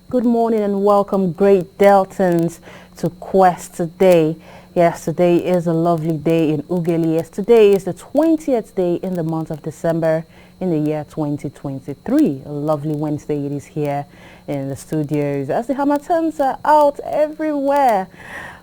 Good morning and welcome, Great Deltans, to Quest today. Yes, today is a lovely day in Ughelli. Yes, today is the 20th day in the month of December in the year 2023. A lovely Wednesday it is here in the studios as the Hamiltons are out everywhere.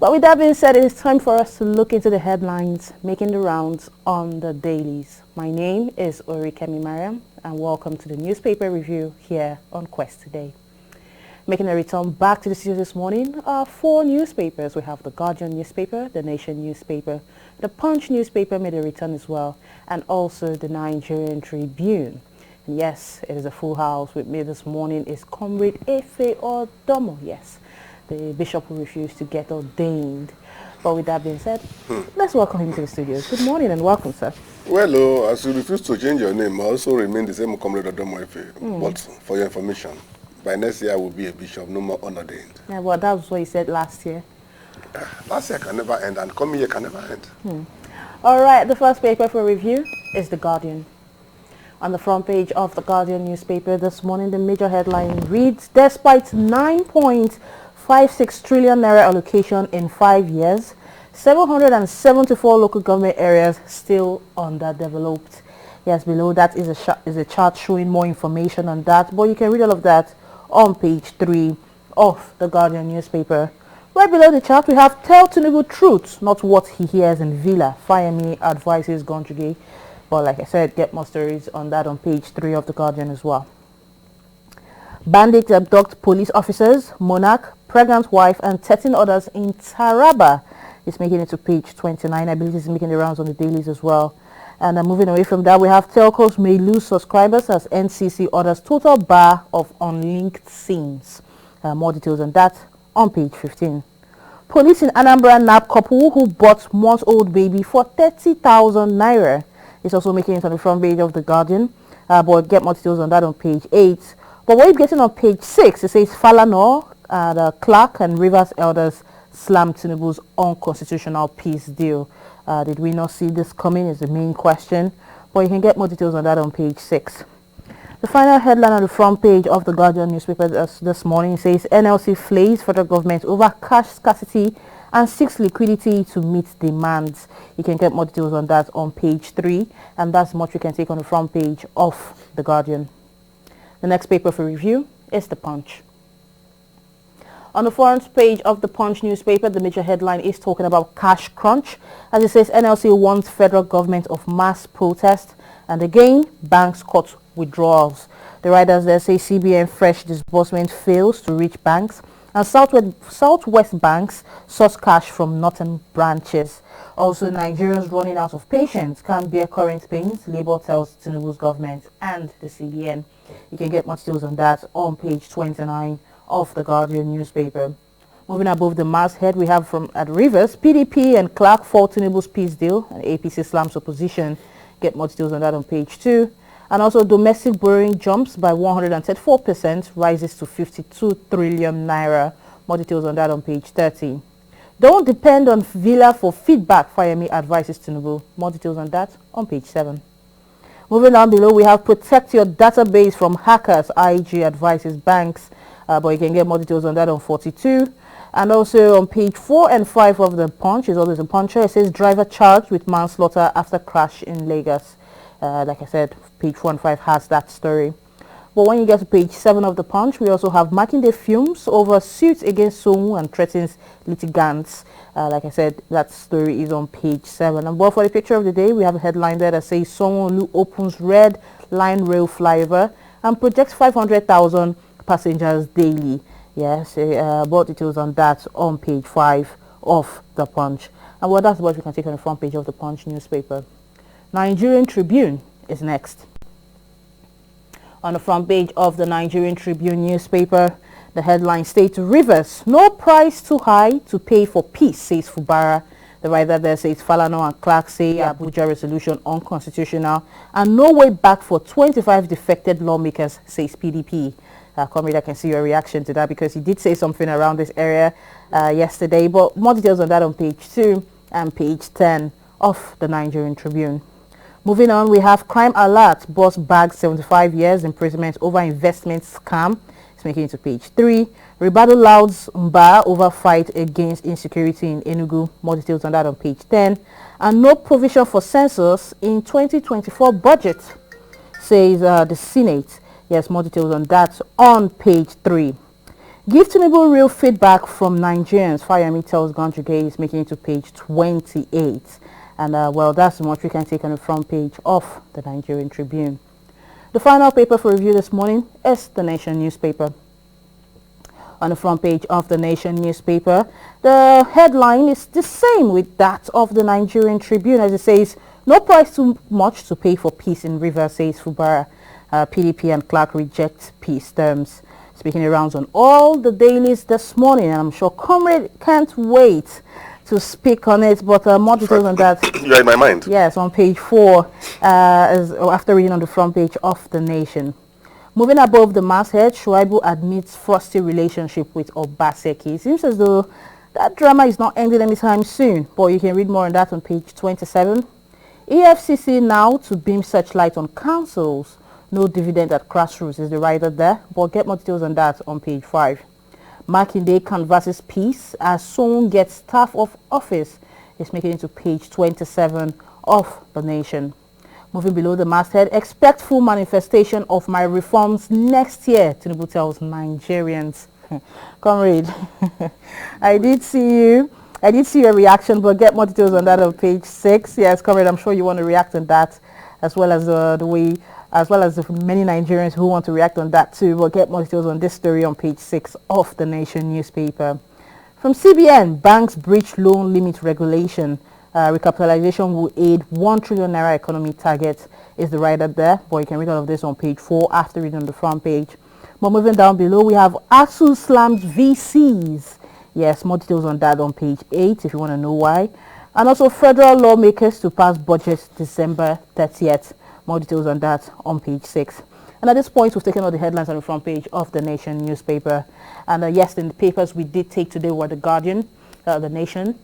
But with that being said, it is time for us to look into the headlines making the rounds on the dailies. My name is Orikemi Mariam and welcome to the newspaper review here on Quest today. Making a return back to the studio this morning are four newspapers. We have the Guardian newspaper, the Nation newspaper, the Punch newspaper made a return as well, and also the Nigerian Tribune. And yes, it is a full house. With me this morning is Comrade Efe Odomo. Yes, the bishop who refused to get ordained. But with that being said, let's welcome him to the studio. Good morning and welcome, sir. Well, as you refuse to change your name, I also remain the same Comrade Odomo Efe. But for your information, by next year I will be a bishop, no more unordained. Yeah, well, that was what you said last year. Last year can never end, and coming year can never end. All right, the first paper for review is The Guardian. On the front page of The Guardian newspaper this morning, the major headline reads, despite 9.56 trillion naira allocation in 5 years, 774 local government areas still underdeveloped. Yes, below that is a chart showing more information on that, but you can read all of that on page 3 of The Guardian newspaper. Right below the chart, we have Tell Tinubu Truth, not what he hears in Villa. Fire-me advises Gonjuge. But like I said, get more stories on that on page 3 of The Guardian as well. Bandits abduct police officers, monarch, pregnant wife, and 13 others in Taraba. It's making it to page 29. I believe it's making the rounds on the dailies as well. And moving away from that, we have telcos may lose subscribers as NCC orders total bar of unlinked SIMs. More details on that on page 15. Police in Anambra nab couple who bought month-old baby for 30,000 naira. It's also making it on the front page of The Guardian. But get more details on that on page 8. But what you're getting on page 6, it says Falana, the Clark and Rivers elders slammed Tinubu's unconstitutional peace deal. Did we not see this coming is the main question, but you can get more details on that on page 6. The final headline on the front page of The Guardian newspaper this morning says NLC flays federal government over cash scarcity and seeks liquidity to meet demands. You can get more details on that on page 3, and that's much we can take on the front page of The Guardian. The next paper for review is The Punch. On the front page of the Punch newspaper, the major headline is talking about cash crunch. As it says, NLC warns federal government of mass protest. And again, banks cut withdrawals. The writers there say CBN fresh disbursement fails to reach banks. And Southwest banks source cash from northern branches. Also, Nigerians running out of patience can't bear current pains, Labour tells Tinubu's government and the CBN. You can get more details on that on page 29 of The Guardian newspaper. Moving above the masthead, we have from at Rivers, PDP and Clark for Tinubu's peace deal, and APC slams opposition. Get more details on that on page 2. And also domestic borrowing jumps by 134%, rises to 52 trillion naira. More details on that on page 30. Don't depend on Villa for feedback, Fire-me advises Tinubu. More details on that on page 7. Moving down below, we have protect your database from hackers, IG advises banks. But you can get more details on that on 42. And also on page 4 and 5 of the Punch, is always a puncher. It says driver charged with manslaughter after crash in Lagos. Like I said, page 4 and 5 has that story. But when you get to page 7 of the Punch, we also have Makinde fumes over suits against Somu and threatens litigants. Like I said, that story is on page 7. And for the picture of the day, we have a headline there that says Somu opens red line rail flyover and projects 500,000 passengers daily. Yes, more details on that on page 5 of the Punch. And well, that's what we can take on the front page of the Punch newspaper. Nigerian Tribune is next. On the front page of the Nigerian Tribune newspaper, the headline states Rivers, no price too high to pay for peace, says Fubara. The writer there says Falana and Clark say Abuja resolution unconstitutional and no way back for 25 defected lawmakers, says PDP. Comrade, I can see your reaction to that because he did say something around this area yesterday. But more details on that on page 2 and page 10 of the Nigerian Tribune. Moving on, we have crime alert. Boss bagged 75 years imprisonment over investment scam. It's making it to page 3. Rebuttal louds Mba over fight against insecurity in Enugu. More details on that on page 10. And no provision for census in 2024 budget, says the Senate. Yes, more details on that on page 3. Give Tinubu real feedback from Nigerians. Fayemi tells Ganjuge is making it to page 28. And well, that's much we can take on the front page of the Nigerian Tribune. The final paper for review this morning is the Nation newspaper. On the front page of the Nation newspaper, the headline is the same with that of the Nigerian Tribune, as it says, no price too much to pay for peace in Rivers, says Fubara. PDP and Clark reject peace terms. Speaking around on all the dailies this morning, and I'm sure Comrade can't wait to speak on it, but more details on that. You're in my mind. Yes, on page 4, after reading on the front page of the Nation. Moving above the masthead, Shuaibu admits frosty relationship with Obaseki. It seems as though that drama is not ending anytime soon, but you can read more on that on page 27. EFCC now to beam searchlight on councils. No dividend at grassroots is the writer there, but get more details on that on page 5. Makinde canvasses peace as Song gets staff of office. It's making it to page 27 of the Nation. Moving below the masthead, expect full manifestation of my reforms next year, Tinubu tells Nigerians. Comrade, I did see your reaction, but get more details on that on page 6. Yes, Comrade, I'm sure you want to react on that, as well as the many Nigerians who want to react on that too. But get more details on this story on page 6 of the Nation newspaper. From CBN, banks breach loan limit regulation. Recapitalization will aid 1 trillion naira economy target is the writer there. But you can read all of this on page 4 after reading on the front page. But moving down below, we have ASU slams VCs. Yes, more details on that on page 8 if you want to know why. And also federal lawmakers to pass budget December 30th. More details on that on page 6. And at this point, we've taken all the headlines on the front page of the Nation newspaper. And yes, in the papers we did take today were the Guardian, the Nation,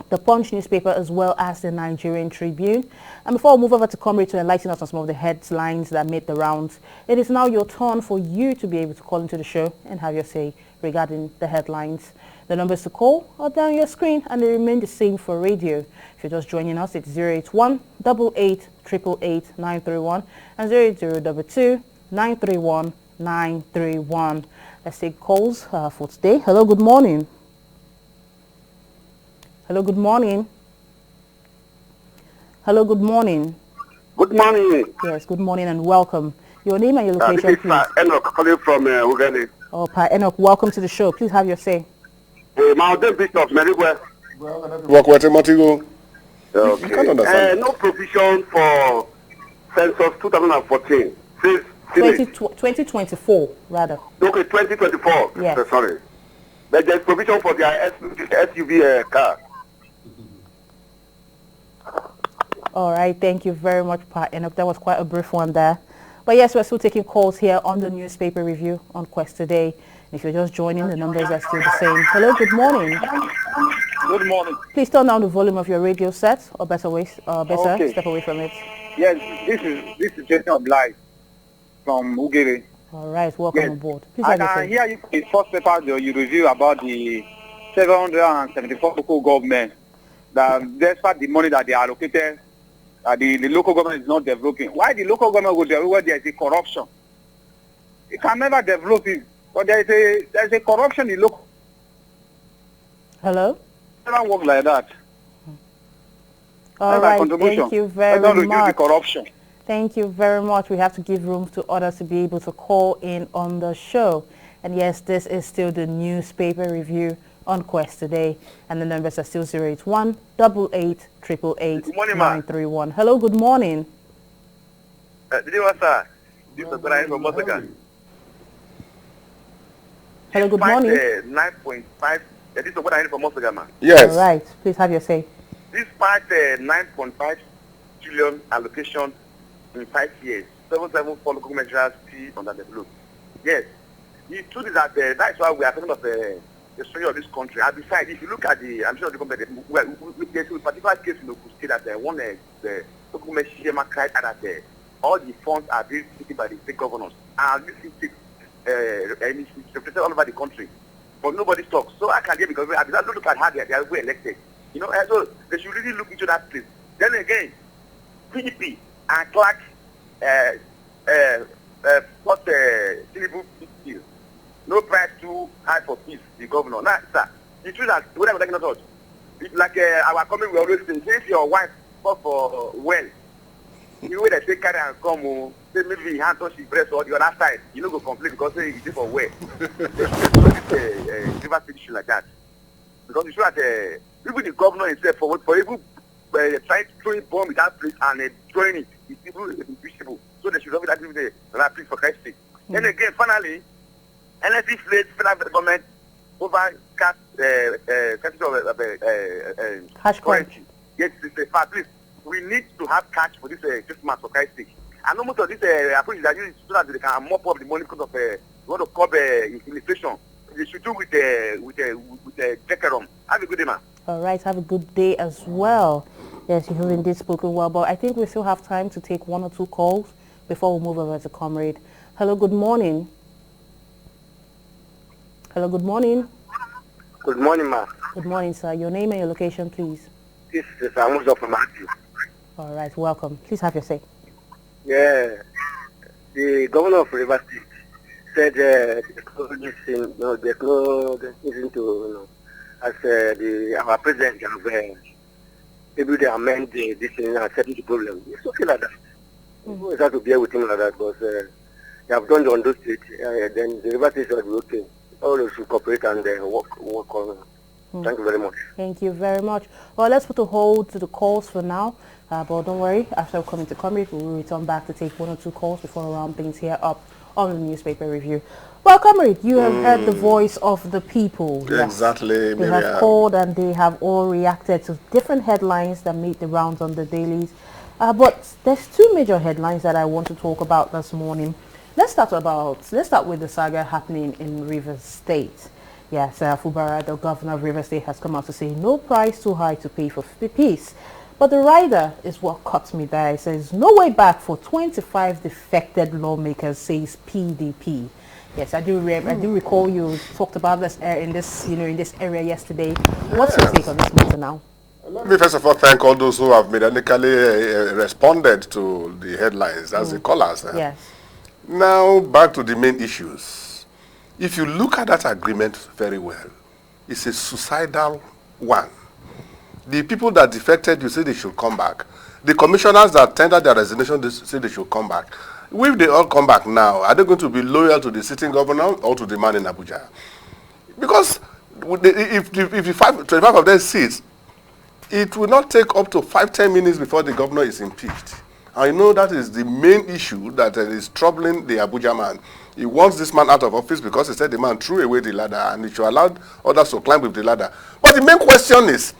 the Punch newspaper, as well as the Nigerian Tribune. And before we move over to Comrade to enlighten us on some of the headlines that made the rounds, it is now your turn for you to be able to call into the show and have your say regarding the headlines. The numbers to call are down your screen and they remain the same for radio. If you're just joining us, it's 081 88 888 931 and 0022 931 931. Let's take calls for today. Hello, good morning. Hello, good morning. Hello, good morning. Good morning. Yes, good morning and welcome. Your name and your location, this is please. Enoch calling from Uganda. Oh, Pa Enoch, welcome to the show. Please have your say. Mountain Bishop, Merigwe. Work with Motigo. Okay. You can't understand. No provision for census 2014. Says 2024, rather. Okay, 2024. Yes. Sorry. But there's provision for their SUV car. All right, thank you very much, Pa Enoch. That was quite a brief one there. But yes, we're still taking calls here on the newspaper review on Quest today. If you're just joining, the numbers are still the same. Hello, good morning. Good morning. Please turn down the volume of your radio set, or better Okay. step away from it. Yes, this is Jason Oblige from Ugere. All right, welcome aboard. Please I have your can say. hear you in first paper you review about the 774 local government that despite the money that they allocated, the local government is not developing. Why the local government will develop where there is a corruption? It can never develop it, but there is a corruption in local. Hello? It doesn't work like that. All right, thank you very Let's not reduce the much. corruption. Thank you very much. We have to give room to others to be able to call in on the show. And yes, this is still the newspaper review on Quest today. And the numbers are still 081 88 888 931. Hello, good morning. Did you answer? This is Brian from Mosaka. Hello, good morning. 9.5. This is what I need from Mosaka, man. Yes. All right, please have your say. Despite 9.5 trillion allocation in 5 years, 774 local measures still underdeveloped. Yes, the truth is that that's why we are talking about the story of this country. And besides, if you look at the, I'm sure the company, there's a particular case in Ogun State that Okumeshima cried that all the funds are being taken by the state governors. And this is represented all over the country. But nobody talks. So I can get because I don't look at how they are elected. You know, and so they should really look into that place. Then again, PDP and Clark what Tinubu deal. No price too high for peace, the governor. Now, sir, the truth that whatever they cannot touch. It's like our comment we always say, if your wife fought for well, you way they say carry and come, say maybe he hand touch his breast or the other side, you don't go complain because say it's for well. It's a issue like that. Because you show that even the governor himself for even trying to throw a bomb in that place and throwing it, it's people invisible. So they should have that the right place for Christ's sake. Then again, finally, NSC fled federal government over cash currency. Yes, it's a fact. Please, we need to have cash for this Christmas for Christ's sake. And most of this approach that use so that they can mop up the money because of we want to curb inflation. They should do with decorum. Have a good day, man. All right, have a good day as well. Yes, you have indeed spoken well, but I think we still have time to take one or two calls before we move over to Comrade. Hello, good morning. Hello, good morning. Good morning, ma. Good morning, sir. Your name and your location, please. This is Amuzo from Matthew. All right, welcome. Please have your say. Yeah, the governor of Rivers State said there's no reason to, as our president have maybe they amend this thing and settle the problem. It's okay like that. We have to bear with him like that because they have done the Ondo State. Then the Rivers State should be okay. All should cooperate and work on. Thank you very much. Thank you very much. Well, let's put a hold to the calls for now. But don't worry, after coming to Comrade, we will return back to take one or two calls before we round things here up on the newspaper review. Well, Comrade, you have heard the voice of the people. Yes. Exactly. They have called and they have all reacted to different headlines that made the rounds on the dailies. But there's two major headlines that I want to talk about this morning. Let's start with the saga happening in Rivers State. Yes, Fubara, the governor of Rivers State, has come out to say no price too high to pay for peace. But the rider is what cuts me there. It says no way back for 25 defected lawmakers, says PDP. Yes, I do recall you talked about this in this area yesterday. What's your take on this matter now? Let me first of all thank all those who have mechanically responded to the headlines as the callers. Yes. Now back to the main issues. If you look at that agreement very well, it's a suicidal one. The people that defected, you say they should come back. The commissioners that tendered their resignation, they say they should come back. If they all come back now, are they going to be loyal to the sitting governor or to the man in Abuja? Because if 25 of them sit, it will not take up to 5-10 minutes before the governor is impeached. I know that is the main issue that is troubling the Abuja man. He wants this man out of office because he said the man threw away the ladder and he should allow others to climb with the ladder. But the main question is,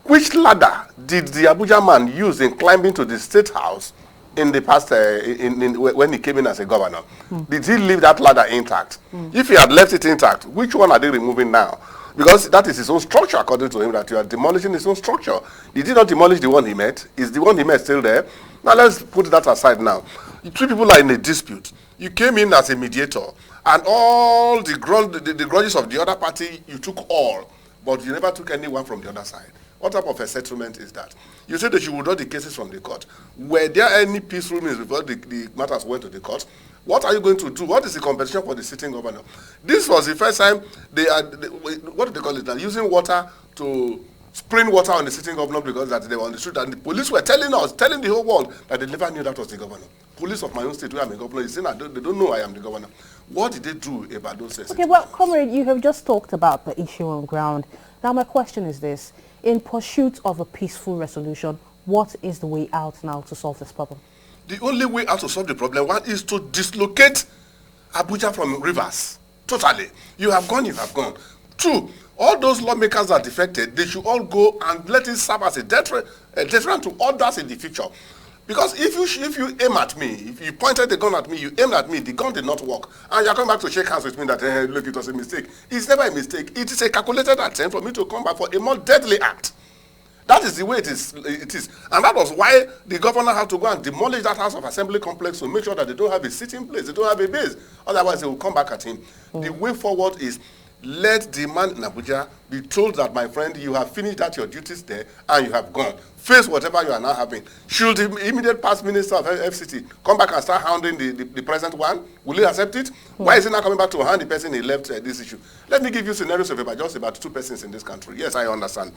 which ladder did the Abuja man use in climbing to the State House in the past, when he came in as a governor? Did he leave that ladder intact? If he had left it intact, which one are they removing now? Because that is his own structure, according to him, that you are demolishing his own structure. Did he not demolish the one he met? Is the one he met still there? Now let's put that aside now. Two people are in a dispute. You came in as a mediator, and all the grudges of the other party, you took all, but you never took anyone from the other side. What type of a settlement is that? You said that you would draw the cases from the court. Were there any peaceful means before the matters went to the court? What are you going to do? What is the competition for the sitting governor? This was the first time what do they call it now? Using water to spraying water on the sitting governor because that they were on the street, and the police were telling the whole world that they never knew that was the governor. Police of my own state, where I'm a governor, is saying that they don't know I am the governor. What did they do about those cases? Okay, well, Comrade, you have just talked about the issue on ground. Now my question is this. In pursuit of a peaceful resolution, what is the way out now to solve this problem? The only way out to solve the problem, one, is to dislocate Abuja from Rivers. Totally. You have gone. Two, all those lawmakers that defected, they should all go and let it serve as a deterrent to others in the future. Because if you aim at me, if you pointed the gun at me, you aimed at me, the gun did not work, and you're coming back to shake hands with me that, hey, look, it was a mistake. It's never a mistake. It is a calculated attempt for me to come back for a more deadly act. That is the way it is. And that was why the governor had to go and demolish that House of Assembly complex to make sure that they don't have a sitting place, they don't have a base. Otherwise, they will come back at him. The way forward is let the man in Abuja be told that, my friend, you have finished out your duties there and you have gone. Face whatever you are now having. Should the immediate past minister of FCT come back and start hounding the present one? Will he accept it? Why is he not coming back to hound the person he left this issue? Let me give you scenarios of about just about 2 persons in this country. Yes, I understand.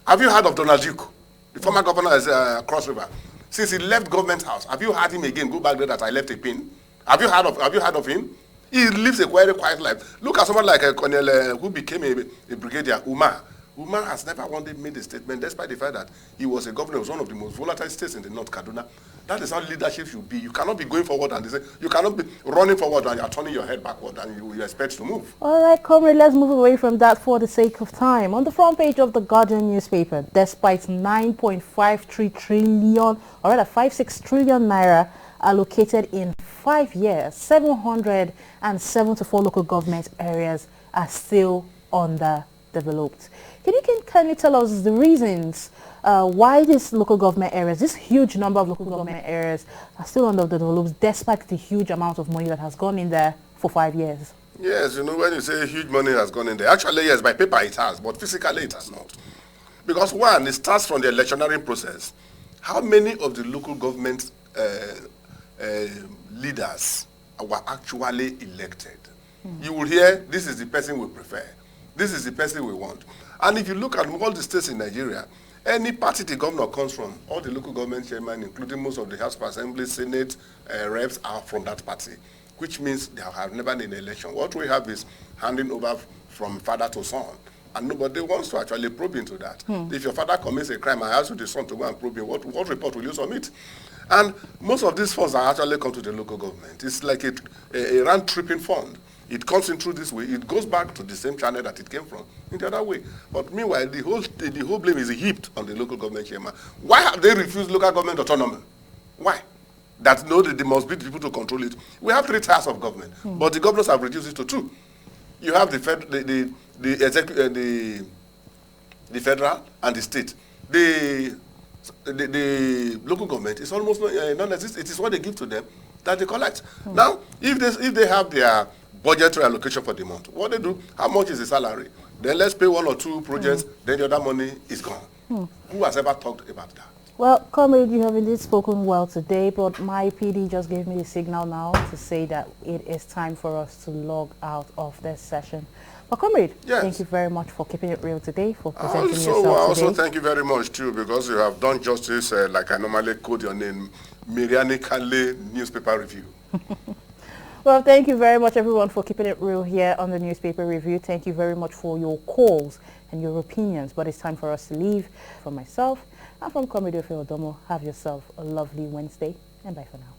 Have you heard of Donald Duke, the former governor of Cross River? Since he left government house, have you heard him again go back there that I left a pin? Have you heard of him? He lives a very quiet life. Look at someone like a Colonel who became a brigadier, Umar. Umar has never one day made a statement, despite the fact that he was a governor. It was one of the most volatile states in the North, Kaduna. That is how leadership should be. You cannot be going forward and you cannot be running forward and you're turning your head backward and you expect to move. All right, comrade, let's move away from that for the sake of time. On the front page of the Guardian newspaper, despite 9.53 trillion, or rather 56 trillion naira allocated in 5 years, 774 local government areas are still underdeveloped. Can you kindly tell us the reasons why these local government areas, this huge number of local government areas are still underdeveloped despite the huge amount of money that has gone in there for 5 years? Yes, you know, when you say huge money has gone in there, actually, yes, by paper it has, but physically it has not. Because one, it starts from the electioneering process. How many of the local government leaders were actually elected? You will hear, this is the person we prefer. This is the person we want. And if you look at all the states in Nigeria, any party the governor comes from, all the local government chairmen, including most of the House of Assembly, Senate, reps, are from that party, which means they have never been in an election. What we have is handing over from father to son. And nobody wants to actually probe into that. If your father commits a crime, I ask you the son to go and probe him. What report will you submit? And most of these funds are actually come to the local government. It's like a round-tripping fund. It comes in through this way. It goes back to the same channel that it came from in the other way. But meanwhile, the whole blame is heaped on the local government chairman. Why have they refused local government autonomy? Why? That know that they must be the people to control it. We have 3 tiers of government, but the governors have reduced it to 2. You have the federal and the state. The local government is almost non-existent. It is what they give to them that they collect. Now, if they have their budgetary allocation for the month, what they do, how much is the salary? Then let's pay 1 or 2 projects, then the other money is gone. Who has ever talked about that? Well, comrade, you have indeed spoken well today, but my PD just gave me the signal now to say that it is time for us to log out of this session. But comrade, yes, thank you very much for keeping it real today, for presenting yourself today. Also, thank you very much too, because you have done justice, like I normally quote your name, Miriani Kale Newspaper Review. Well, thank you very much, everyone, for keeping it real here on the Newspaper Review. Thank you very much for your calls and your opinions. But it's time for us to leave. From myself and from Comrade Odomo, have yourself a lovely Wednesday, and bye for now.